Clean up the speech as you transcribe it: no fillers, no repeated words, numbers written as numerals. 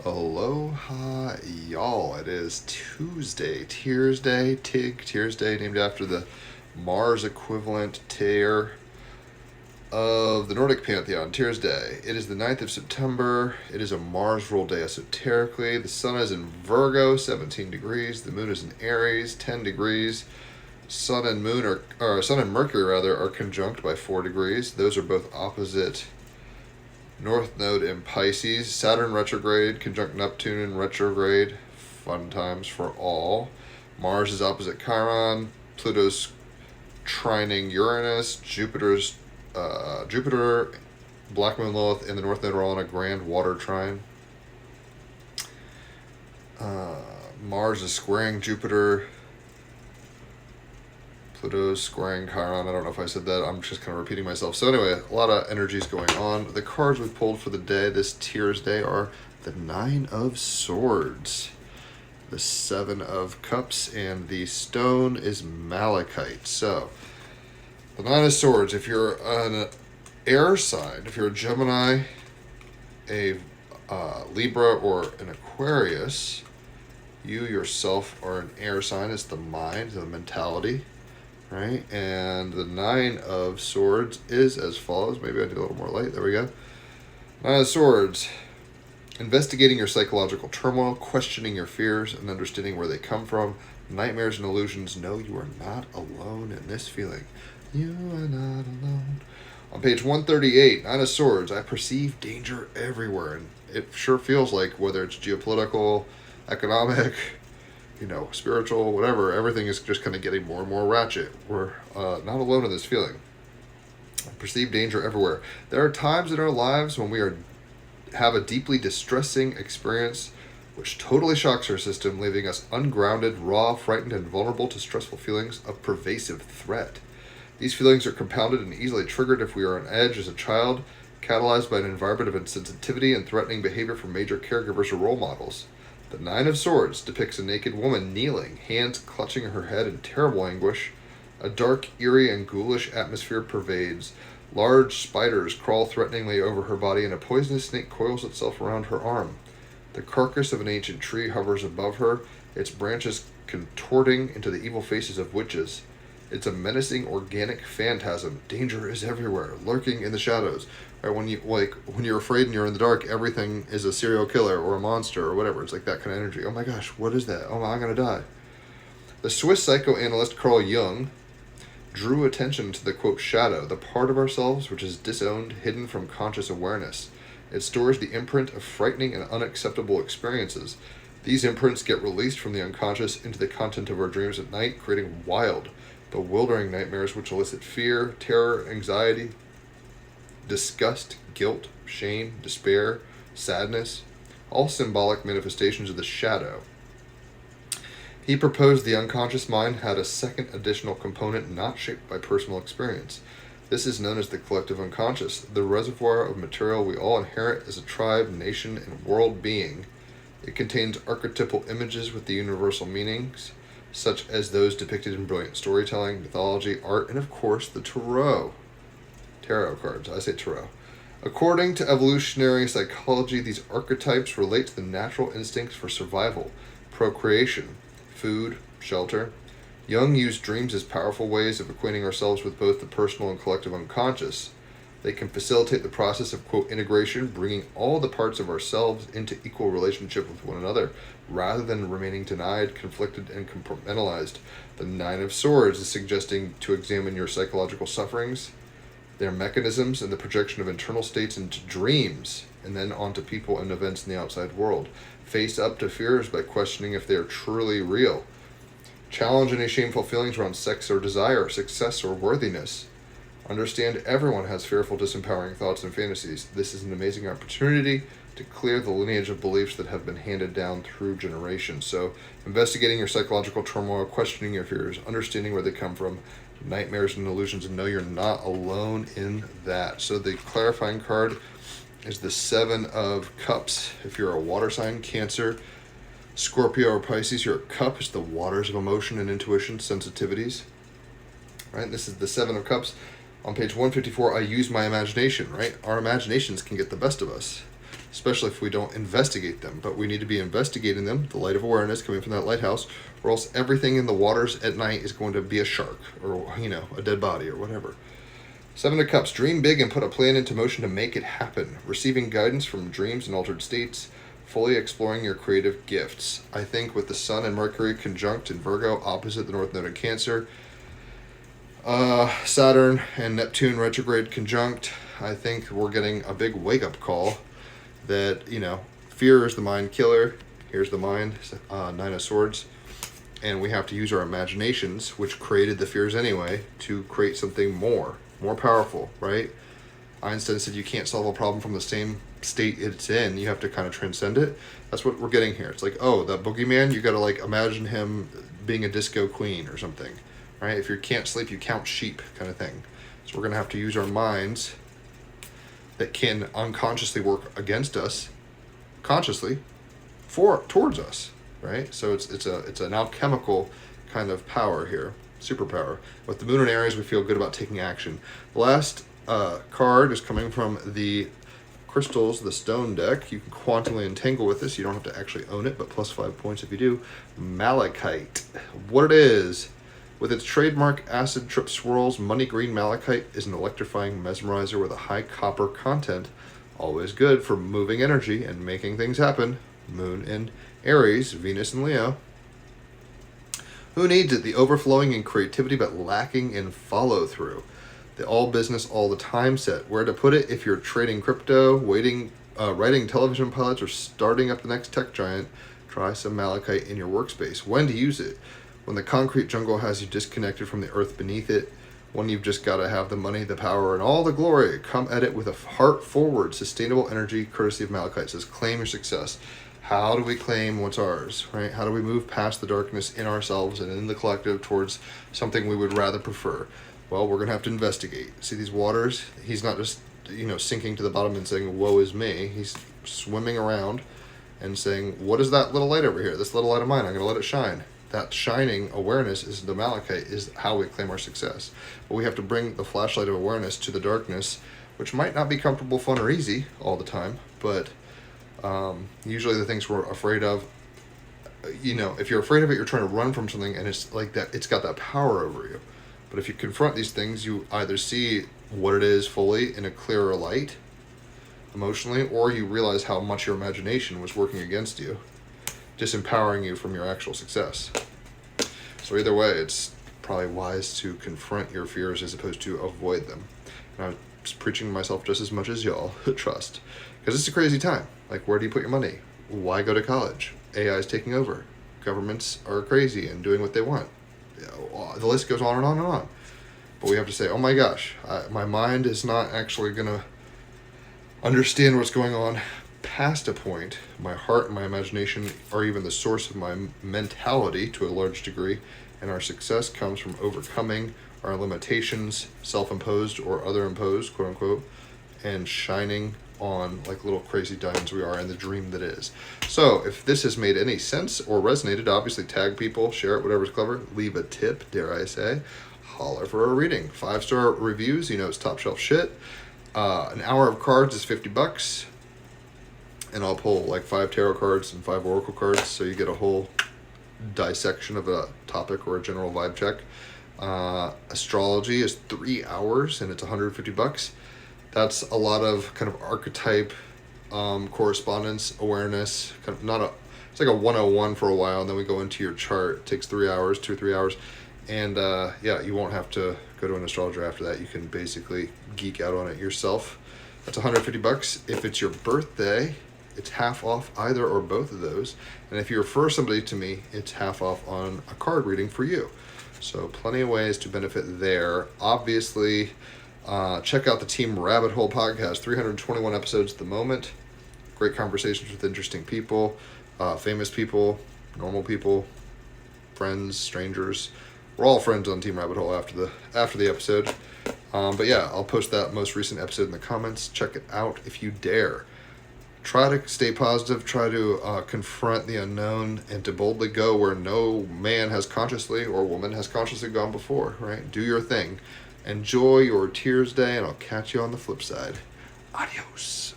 Aloha, y'all. It is Tuesday, Tears Day, Tears Day, named after the Mars equivalent Tyr of the Nordic pantheon, Tears Day. It is the 9th of September. It is a Mars rule day esoterically. The sun is in Virgo, 17 degrees. The moon is in Aries, 10 degrees. Sun and Mercury are conjunct by 4 degrees. Those are both opposite North Node in Pisces. Saturn retrograde, conjunct Neptune in retrograde. Fun times for all. Mars is opposite Chiron. Pluto's trining Uranus. Jupiter, Black Moon Lilith, and the North Node are all in a grand water trine. Mars is squaring Jupiter. Pluto's squaring Chiron. I don't know if I said that. I'm just kind of repeating myself. So anyway, a lot of energies going on. The cards we pulled for the day, this Tears Day, are the 9 of Swords, the 7 of Cups, and the stone is malachite. So, the 9 of Swords, if you're an air sign, if you're a Gemini, a Libra, or an Aquarius, you yourself are an air sign. It's the mind, the mentality. Right, and the 9 of Swords is as follows. Maybe I did a little more light. There we go. 9 of Swords. Investigating your psychological turmoil, questioning your fears, and understanding where they come from. Nightmares and illusions. No, you are not alone in this feeling. You are not alone. On page 138, 9 of Swords. I perceive danger everywhere. And it sure feels like, whether it's geopolitical, economic, spiritual, whatever, everything is just kind of getting more and more ratchet. We're not alone in this feeling. Perceived danger everywhere. There are times in our lives when we have a deeply distressing experience which totally shocks our system, leaving us ungrounded, raw, frightened, and vulnerable to stressful feelings of pervasive threat. These feelings are compounded and easily triggered if we are on edge as a child, catalyzed by an environment of insensitivity and threatening behavior from major caregivers or role models. The 9 of Swords depicts a naked woman kneeling, hands clutching her head in terrible anguish. A dark, eerie, and ghoulish atmosphere pervades. Large spiders crawl threateningly over her body, and a poisonous snake coils itself around her arm. The carcass of an ancient tree hovers above her, its branches contorting into the evil faces of witches. It's a menacing, organic phantasm. Danger is everywhere, lurking in the shadows. Right, when you're afraid and you're in the dark, everything is a serial killer or a monster or whatever. It's like that kind of energy. Oh my gosh, what is that? Oh, I'm gonna die. The Swiss psychoanalyst Carl Jung drew attention to the, quote, shadow, the part of ourselves which is disowned, hidden from conscious awareness. It stores the imprint of frightening and unacceptable experiences. These imprints get released from the unconscious into the content of our dreams at night, creating wild, bewildering nightmares which elicit fear, terror, anxiety, disgust, guilt, shame, despair, sadness, all symbolic manifestations of the shadow. He proposed the unconscious mind had a second additional component not shaped by personal experience. This is known as the collective unconscious, the reservoir of material we all inherit as a tribe, nation, and world being. It contains archetypal images with the universal meanings, such as those depicted in brilliant storytelling, mythology, art, and of course the tarot cards. I say tarot. According to evolutionary psychology, these archetypes relate to the natural instincts for survival, procreation, food, shelter. Jung used dreams as powerful ways of acquainting ourselves with both the personal and collective unconscious. They can facilitate the process of, quote, integration, bringing all the parts of ourselves into equal relationship with one another, rather than remaining denied, conflicted, and compartmentalized. The 9 of Swords is suggesting to examine your psychological sufferings, their mechanisms, and the projection of internal states into dreams, and then onto people and events in the outside world. Face up to fears by questioning if they are truly real. Challenge any shameful feelings around sex or desire, success or worthiness. Understand everyone has fearful, disempowering thoughts and fantasies. This is an amazing opportunity to clear the lineage of beliefs that have been handed down through generations. So, investigating your psychological turmoil, questioning your fears, understanding where they come from, nightmares and illusions, and know you're not alone in that. So the clarifying card is the 7 of Cups. If you're a water sign, Cancer, Scorpio, or Pisces, your cup is the waters of emotion and intuition, sensitivities. Right? This is the 7 of Cups. On page 154, I use my imagination, right? Our imaginations can get the best of us. especially if we don't investigate them. But we need to be investigating them, the light of awareness coming from that lighthouse, or else everything in the waters at night is going to be a shark or, a dead body or whatever. Seven of Cups. Dream big and put a plan into motion to make it happen. Receiving guidance from dreams and altered states. Fully exploring your creative gifts. I think with the Sun and Mercury conjunct in Virgo, opposite the North Node in Cancer, Saturn and Neptune retrograde conjunct, I think we're getting a big wake-up call that, fear is the mind killer. Here's the mind, Nine of Swords. And we have to use our imaginations, which created the fears anyway, to create something more powerful, right? Einstein said you can't solve a problem from the same state it's in. You have to kind of transcend it. That's what we're getting here. It's like, oh, that boogeyman, you got to imagine him being a disco queen or something, right? If you can't sleep, you count sheep kind of thing. So we're going to have to use our minds that can unconsciously work against us consciously towards us, right? So it's an alchemical kind of power here, superpower. With the moon in Aries, we feel good about taking action. The last card is coming from the crystals, the stone deck. You can quantumly entangle with this. You don't have to actually own it, but +5 points if you do. Malachite. What it is, with its trademark acid trip swirls, money green malachite is an electrifying mesmerizer with a high copper content. Always good for moving energy and making things happen. Moon in Aries, Venus in Leo. Who needs it? The overflowing in creativity but lacking in follow through. The all business all the time set. Where to put it if you're trading crypto, writing television pilots, or starting up the next tech giant? Try some malachite in your workspace. When to use it? When the concrete jungle has you disconnected from the earth beneath it. When you've just got to have the money, the power, and all the glory. Come at it with a heart forward, sustainable energy, courtesy of malachite. It says claim your success. How do we claim what's ours, right? How do we move past the darkness in ourselves and in the collective towards something we would rather prefer? Well, we're going to have to investigate. See these waters? He's not just, sinking to the bottom and saying, woe is me. He's swimming around and saying, what is that little light over here? This little light of mine, I'm going to let it shine. That shining awareness is the malachite, is how we claim our success. But we have to bring the flashlight of awareness to the darkness, which might not be comfortable, fun, or easy all the time, but usually the things we're afraid of, if you're afraid of it, you're trying to run from something, and it's like that, it's got that power over you. But if you confront these things, you either see what it is fully in a clearer light, emotionally, or you realize how much your imagination was working against you, disempowering you from your actual success. So either way, it's probably wise to confront your fears as opposed to avoid them. And I was preaching to myself just as much as y'all, trust. Because it's a crazy time. Like, where do you put your money? Why go to college? AI is taking over. Governments are crazy and doing what they want. The list goes on and on and on. But we have to say, oh my gosh, my mind is not actually going to understand what's going on past a point. My heart and my imagination are even the source of my mentality to a large degree, and our success comes from overcoming our limitations, self-imposed or other imposed, quote unquote, and shining on like little crazy diamonds we are in the dream that is. So if this has made any sense or resonated, obviously tag people, share it, whatever's clever, leave a tip, dare I say, holler for a reading. 5-star reviews, it's top shelf shit. An hour of cards is $50, and I'll pull like 5 tarot cards and 5 oracle cards, so you get a whole dissection of a topic or a general vibe check. Astrology is 3 hours, and it's $150. That's a lot of kind of archetype correspondence awareness, kind of it's like a 101 for a while, and then we go into your chart. It takes 3 hours, 2 or 3 hours, and you won't have to go to an astrologer after that. You can basically geek out on it yourself. That's $150. If it's your birthday, it's half off either or both of those, and if you refer somebody to me, it's half off on a card reading for you. So plenty of ways to benefit there. Obviously, check out the Team Rabbit Hole podcast, 321 episodes at the moment. Great conversations with interesting people, famous people, normal people, friends, strangers. We're all friends on Team Rabbit Hole after the episode. But yeah, I'll post that most recent episode in the comments. Check it out if you dare. Try to stay positive, try to confront the unknown, and to boldly go where no man has consciously or woman has consciously gone before, right? Do your thing. Enjoy your Tears Day, and I'll catch you on the flip side. Adios.